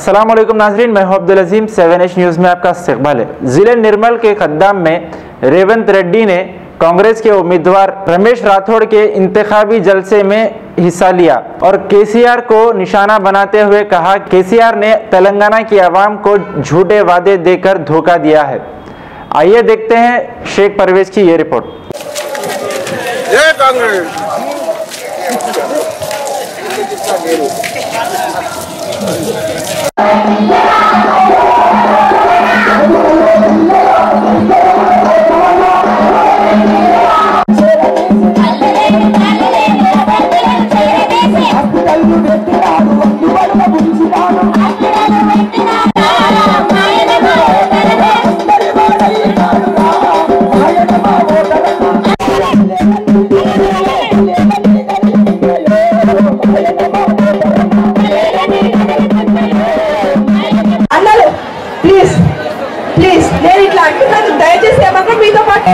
अस्सलाम वालेकुम नाज़रीन, मैं हूं अब्दुल अजीम। 7H न्यूज़ में आपका इस्तकबाल है। जिले निर्मल के खद्दाम में रेवंत रेड्डी ने कांग्रेस के उम्मीदवार रमेश राठौड़ के इंतखाबी जलसे में हिस्सा लिया और केसीआर को निशाना बनाते हुए कहा केसीआर ने तेलंगाना की आवाम को झूठे वादे देकर धोखा दिया है। आइए देखते हैं शेख परवेज की ये रिपोर्ट। जय कांग्रेस। ప్లీజ్ నేను ఇట్లా అంటున్నాను, దయచేసి ఏమన్నా మీతో పాటు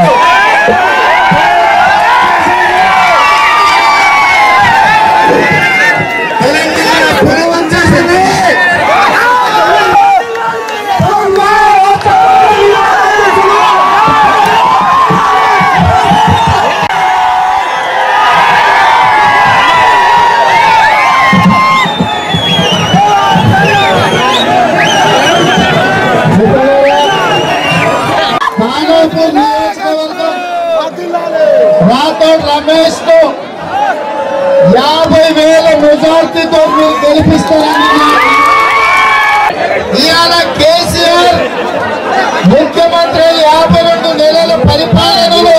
రాథోడ్ రమేష్ తో 50,000 మెజార్టీతో మీరు గెలిపిస్తారని ఇవాళ కేసీఆర్ ముఖ్యమంత్రి 52 నెలల పరిపాలనలో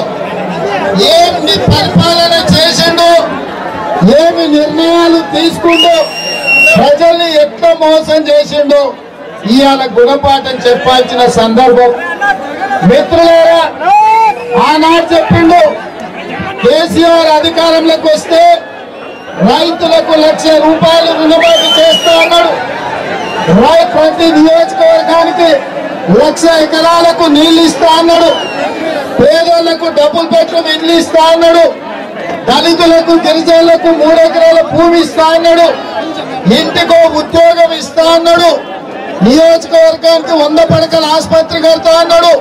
ఏమి పరిపాలన చేసిండు, ఏమి నిర్ణయాలు తీసుకుంటూ ప్రజల్ని ఎట్లా మోసం చేసిండు ఇవాళ గుణపాఠం చెప్పాల్సిన సందర్భం. మిత్రులారా, ఆనాడు చెప్పిండు కేసీఆర్ అధికారంలోకి వస్తే రైతులకు 1,00,000 రూపాయలు రుణమాఫీ చేస్తా అన్నాడు. ప్రతి నియోజకవర్గానికి 1,00,000 ఎకరాలకు నీళ్లు ఇస్తా అన్నాడు. పేదోళ్లకు డబుల్ బెడ్రూమ్ ఇల్లు ఇస్తా అన్నాడు. దళితులకు గిరిజనులకు 3 ఎకరాల భూమి ఇస్తా అన్నాడు. ఇంటికో ఉద్యోగం ఇస్తా అన్నాడు. నియోజకవర్గానికి 100 పడకల ఆసుపత్రి కడతా అన్నాడు.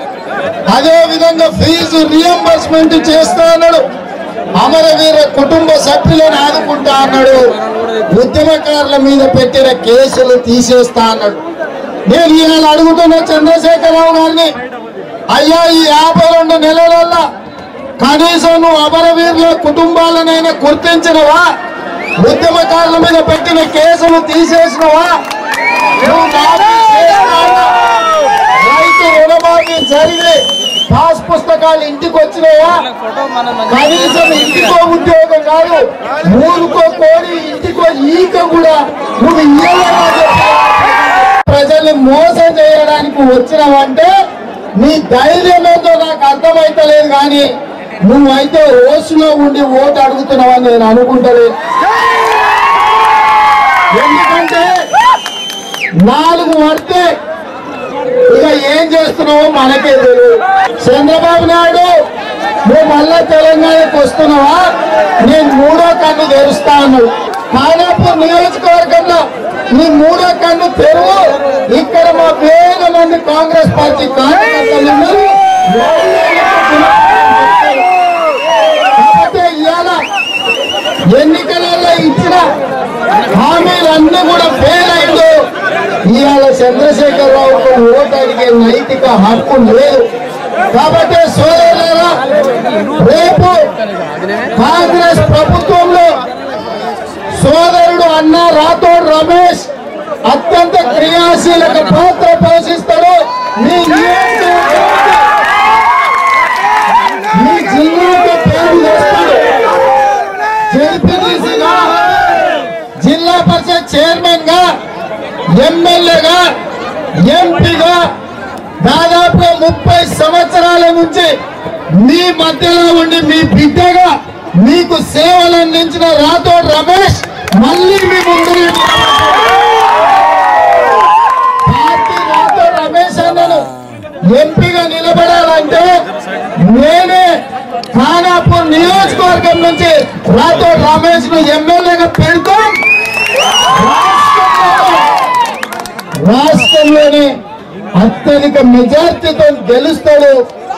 అదే విధంగా ఫీజు రియంబర్స్మెంట్ చేస్తా అన్నాడు. అమరవీర కుటుంబ సభ్యులను ఆదుకుంటా అన్నాడు. ఉద్యమకారుల మీద పెట్టిన కేసులు తీసేస్తా అన్నాడు. నేను ఇవాళ అడుగుతున్న చంద్రశేఖరరావు గారిని, అయ్యా ఈ 52 నెలలల్లా కనీసం నువ్వు అమరవీరుల కుటుంబాలనైనా గుర్తించినవా? ఉద్యమకారుల మీద పెట్టిన కేసులు తీసేసినవా? రైతు రుణమాఫీ జరిగి పాస్ పుస్తకాలు ఇంటికి వచ్చినాయా? కనీసం ఇంటికో ఉద్యోగం కాదు, ఊరుకో కోడి ఇంటికో ఈక కూడా నువ్వు ప్రజల్ని మోసం చేయడానికి వచ్చినావంటే నీ ధైర్యం ఏందో నాకు అర్థమైతలేదు. కానీ నువ్వైతే ఓసులో ఉండి ఓటు అడుగుతున్నావని నేను అనుకుంటలేదు. ఎందుకంటే 4 పడితే ఇక ఏం చేస్తున్నావో మనకే తెలియదు. చంద్రబాబు నాయుడు, నువ్వు మళ్ళా తెలంగాణకు వస్తున్నావా? నేను 3వ కన్ను తెరుస్తా అన్నాడు. ఖానాపూర్ నియోజకవర్గంలో నీ 3వ కన్ను తెరువు. ఇక్కడ మా వేల మంది కాంగ్రెస్ పార్టీ కార్యకర్తలు ఉన్నారు. కాబట్టి ఇవాళ ఎన్నికలలో ఇచ్చిన హామీలన్నీ కూడా ఫెయిల్ అయిందో ఇవాళ చంద్రశేఖరరావుకు ఓటు అడిగే నైతిక హక్కు లేదు. కాబట్టి సోదరులారా, రేపు కాంగ్రెస్ ప్రభుత్వంలో సోదరుడు అన్న రాథోడ్ రమేష్ అత్యంత క్రియాశీలక పాత్ర పోషిస్తాడు. మీ జిల్లాకు పేరు తెస్తాడు. జెడ్పీటీసీగా, జిల్లా పరిషత్ చైర్మన్ గా, ఎమ్మెల్యేగా, ఎంపీగా దాదాపుగా 30 సంవత్సరాల నుంచి మీ మధ్యలో ఉండి మీ బిడ్డగా మీకు సేవలు అందించిన రాథోడ్ రమేష్ మళ్ళీ మీ ముందు పార్టీ రాథోడ్ రమేష్ అన్నను ఎంపీగా నిలబడాలంటే నేనే ఖానాపూర్ నియోజకవర్గం నుంచి రాథోడ్ రమేష్ ను ఎమ్మెల్యేగా పెడతాం. రాష్ట్రంలోనే అత్యధిక మెజార్టీతో గెలుస్తాడు.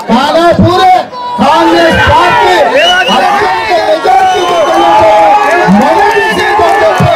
కానాపూరే కాంగ్రెస్ పార్టీ అత్యధిక మెజార్టీతో మొదటి సీట్ అని చెప్పి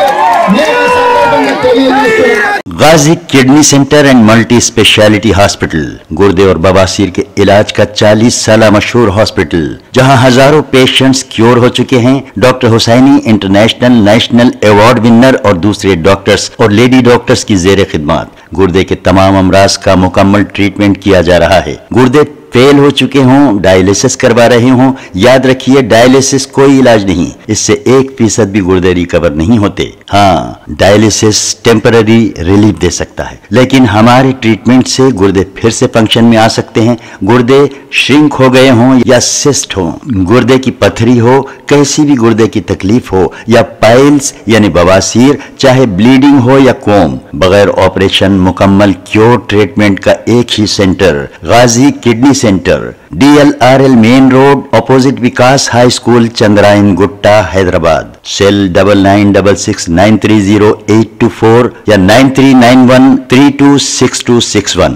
నేను ఈ సందర్భంగా తెలియజేస్తున్నాను. Ghazi kidney centre and multi speciality hospital गुर्दे और बवासीर के इलाज का 40 साल मशहूर हॉस्पिटल, जहां हजारों पेशेंट्स क्योर हो चुके हैं। Doctor Hussaini international national award winner और दूसरे डॉक्टर्स और लेडी डॉक्टर्स की जेर खिदमत गुर्दे के तमाम अमराज का मुकम्मल ट्रीटमेंट किया जा रहा है। गुर्दे फेल हो चुके हों, डायलिसिस करवा रहे हों, याद रखिए डायलिसिस कोई इलाज नहीं, इससे 1% भी गुर्दे रिकवर नहीं होते। हाँ, डायलिसिस टेम्पररी रिलीफ दे सकता है, लेकिन हमारे ट्रीटमेंट से गुर्दे फिर से फंक्शन में आ सकते हैं। गुर्दे श्रिंक हो गए हों या सिस्ट हो, गुर्दे की पथरी हो, कैसी भी गुर्दे की तकलीफ हो या पाइल्स यानी बवासीर, चाहे ब्लीडिंग हो या कोम, बगैर ऑपरेशन मुकम्मल क्योर ट्रीटमेंट का एक ही centre Ghazi kidney centre, DLRL main road opposite Vikas high school, Chandrayan Gutta, Hyderabad. Cell 9966930824 या 9391326261।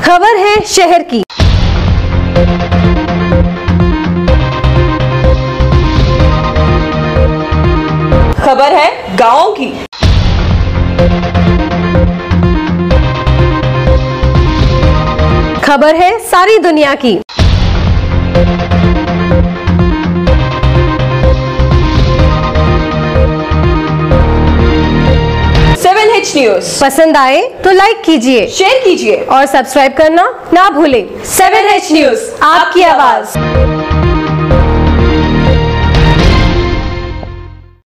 खबर है शहर की। खबर है गाँव की। खबर है सारी दुनिया की। न्यूज़ पसंद आए तो लाइक कीजिए, शेयर कीजिए और सब्सक्राइब करना ना भूलें। 7H न्यूज़, आपकी आवाज।